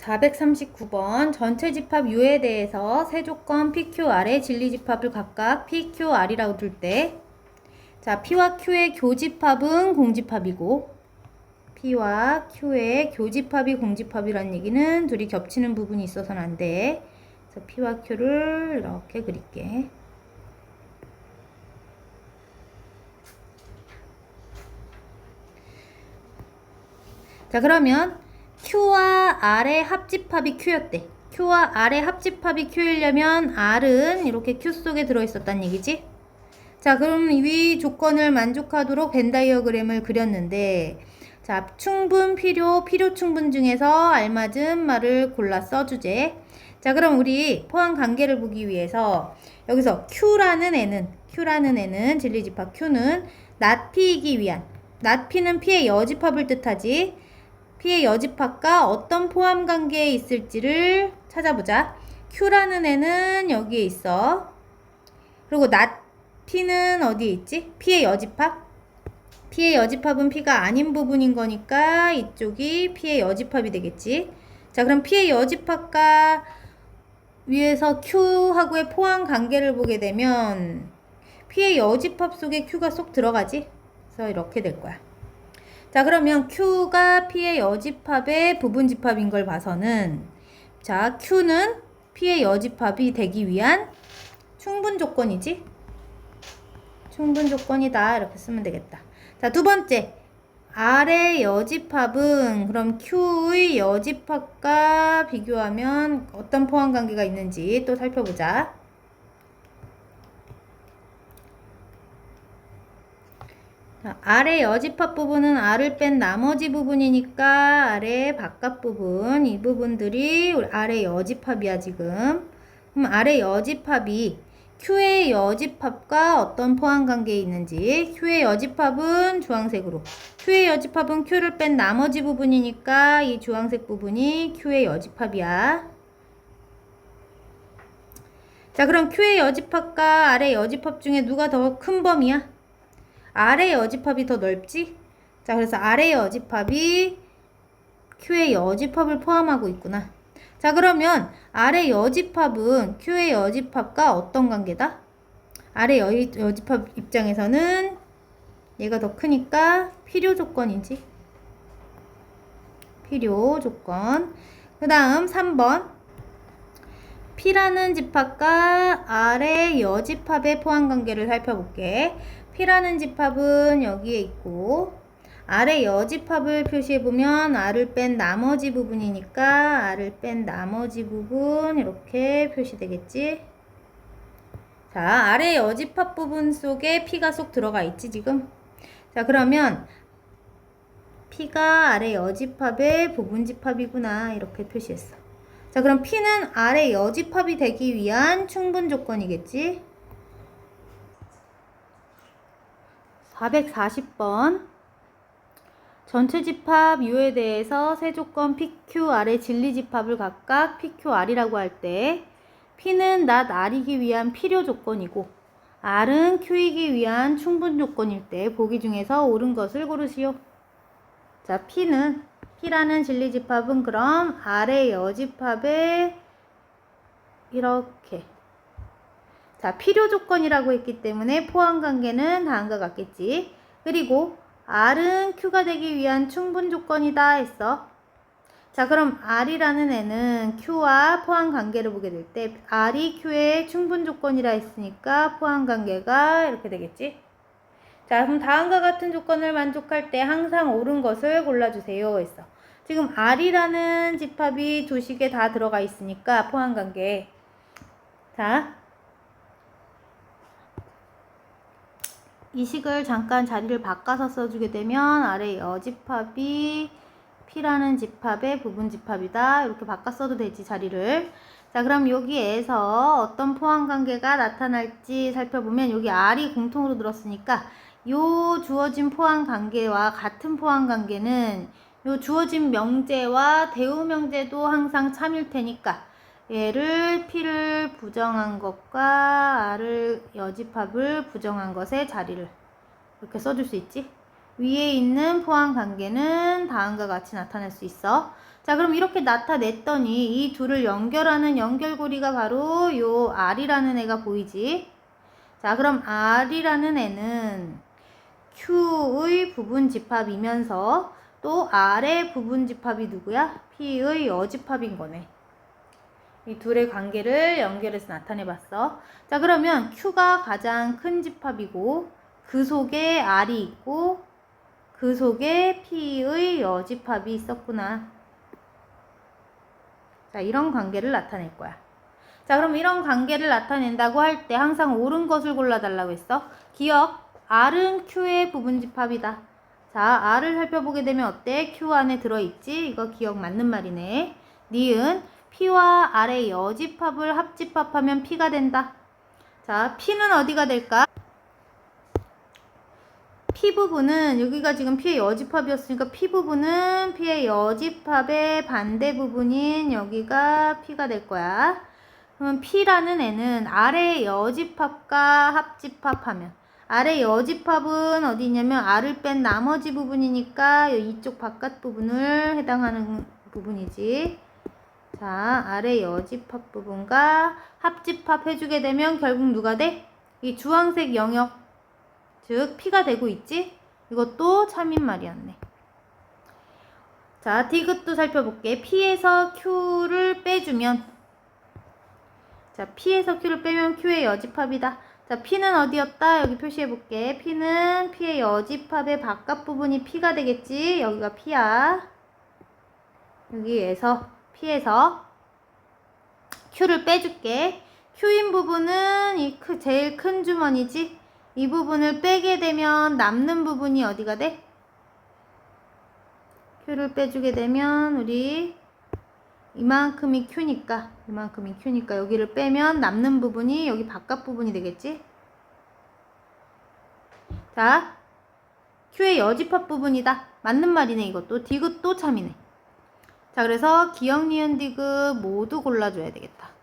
439번 전체 집합 U에 대해서 세 조건 PQR의 진리 집합을 각각 PQR이라고 둘 때, 자, P와 Q의 교집합은 공집합이고 P와 Q의 교집합이 공집합이란 얘기는 둘이 겹치는 부분이 있어서는 안 돼. 그래서 P와 Q를 이렇게 그릴게. 자, 그러면 Q와 R의 합집합이 Q였대. Q와 R의 합집합이 Q이려면 R은 이렇게 Q 속에 들어있었단 얘기지? 자, 그럼 위 조건을 만족하도록 벤 다이어그램을 그렸는데, 자, 충분, 필요, 필요 충분 중에서 알맞은 말을 골라 써주제. 자, 그럼 우리 포함 관계를 보기 위해서 여기서 Q라는 애는 진리집합 Q는 not P이기 위한, not P는 P의 여집합을 뜻하지. P의 여집합과 어떤 포함 관계에 있을지를 찾아보자. Q라는 애는 여기에 있어. 그리고 not P는 어디에 있지? P의 여집합? P의 여집합은 P가 아닌 부분인 거니까 이쪽이 P의 여집합이 되겠지. 자, 그럼 P의 여집합과 위에서 Q하고의 포함 관계를 보게 되면 P의 여집합 속에 Q가 쏙 들어가지? 그래서 이렇게 될 거야. 자, 그러면 Q가 P의 여집합의 부분집합인 걸 봐서는, 자, Q는 P의 여집합이 되기 위한 충분 조건이지? 충분 조건이다. 이렇게 쓰면 되겠다. 자, 두 번째. R의 여집합은 그럼 Q의 여집합과 비교하면 어떤 포함 관계가 있는지 또 살펴보자. 자, R의 여집합 부분은 R을 뺀 나머지 부분이니까 R의 바깥 부분, 이 부분들이 R의 여집합이야 지금. 그럼 R의 여집합이 Q의 여집합과 어떤 포함 관계에 있는지. Q의 여집합은 주황색으로, Q의 여집합은 Q를 뺀 나머지 부분이니까 이 주황색 부분이 Q의 여집합이야. 자, 그럼 Q의 여집합과 R의 여집합 중에 누가 더 큰 범위야? R의 여집합이 더 넓지? 자, 그래서 R의 여집합이 Q의 여집합을 포함하고 있구나. 자, 그러면 R의 여집합은 Q의 여집합과 어떤 관계다? R의 여집합 입장에서는 얘가 더 크니까 필요 조건이지. 필요 조건. 그 다음 3번. P라는 집합과 R의 여집합의 포함 관계를 살펴볼게. P라는 집합은 여기에 있고, R의 여집합을 표시해보면 R을 뺀 나머지 부분이니까 R을 뺀 나머지 부분 이렇게 표시되겠지. 자, R의 여집합 부분 속에 P가 쏙 들어가 있지 지금. 자, 그러면 P가 R의 여집합의 부분집합이구나 이렇게 표시했어. 자, 그럼 P는 R의 여집합이 되기 위한 충분 조건이겠지. 440번. 전체 집합 U에 대해서 세 조건 PQR의 진리 집합을 각각 PQR이라고 할 때, P는 not R이기 위한 필요 조건이고 R은 Q이기 위한 충분 조건일 때 보기 중에서 옳은 것을 고르시오. 자, P라는 진리 집합은 그럼 R의 여집합에 이렇게, 자, 필요 조건이라고 했기 때문에 포함 관계는 다음과 같겠지. 그리고 R은 Q가 되기 위한 충분 조건이다 했어. 자, 그럼 R이라는 애는 Q와 포함 관계를 보게 될 때 R이 Q의 충분 조건이라 했으니까 포함 관계가 이렇게 되겠지. 자, 그럼 다음과 같은 조건을 만족할 때 항상 옳은 것을 골라주세요 했어. 지금 R이라는 집합이 두 식에 다 들어가 있으니까 포함 관계. 자, 이 식을 잠깐 자리를 바꿔서 써주게 되면 R의 여집합이 P라는 집합의 부분집합이다. 이렇게 바꿔 써도 되지, 자리를. 자, 그럼 여기에서 어떤 포함 관계가 나타날지 살펴보면 여기 R이 공통으로 들었으니까 요 주어진 포함 관계와 같은 포함 관계는 요 주어진 명제와 대우 명제도 항상 참일 테니까 얘를 P를 부정한 것과 R을 여집합을 부정한 것의 자리를 이렇게 써줄 수 있지. 위에 있는 포함 관계는 다음과 같이 나타낼 수 있어. 자, 그럼 이렇게 나타냈더니 이 둘을 연결하는 연결고리가 바로 요 R이라는 애가 보이지? 자, 그럼 R이라는 애는 Q의 부분집합이면서 또 R의 부분집합이 누구야? P의 여집합인 거네. 이 둘의 관계를 연결해서 나타내봤어. 자, 그러면 Q가 가장 큰 집합이고 그 속에 R이 있고 그 속에 P의 여집합이 있었구나. 자, 이런 관계를 나타낼 거야. 자, 그럼 이런 관계를 나타낸다고 할 때 항상 옳은 것을 골라달라고 했어. 기억, R은 Q의 부분집합이다. 자, R을 살펴보게 되면 어때? Q 안에 들어있지? 이거 기억 맞는 말이네. 니은 P와 R의 여집합을 합집합하면 P가 된다. 자, P는 어디가 될까? P 부분은 여기가 지금 P의 여집합이었으니까 P 부분은 P의 여집합의 반대 부분인 여기가 P가 될 거야. 그럼 P라는 애는 R의 여집합과 합집합하면 R의 여집합은 어디 있냐면 R을 뺀 나머지 부분이니까 이쪽 바깥 부분을 해당하는 부분이지. 자, R의 여집합 부분과 합집합 해주게 되면 결국 누가 돼? 이 주황색 영역 즉 P가 되고 있지? 이것도 참인 말이었네. 자, 디귿도 살펴볼게. P에서 Q를 빼주면 자, P에서 Q를 빼면 Q의 여집합이다. 자, P는 어디였다? 여기 표시해볼게. P는 P의 여집합의 바깥 부분이 P가 되겠지? 여기가 P야. 여기에서 P에서 Q를 빼줄게. Q인 부분은 이 제일 큰 주머니지? 이 부분을 빼게 되면 남는 부분이 어디가 돼? Q를 빼주게 되면 우리 이만큼이 Q니까 여기를 빼면 남는 부분이 여기 바깥 부분이 되겠지? 자, Q의 여집합 부분이다. 맞는 말이네 이것도. 디귿도 참이네. 자, 그래서 기억, 니은, 디귿 모두 골라줘야 되겠다.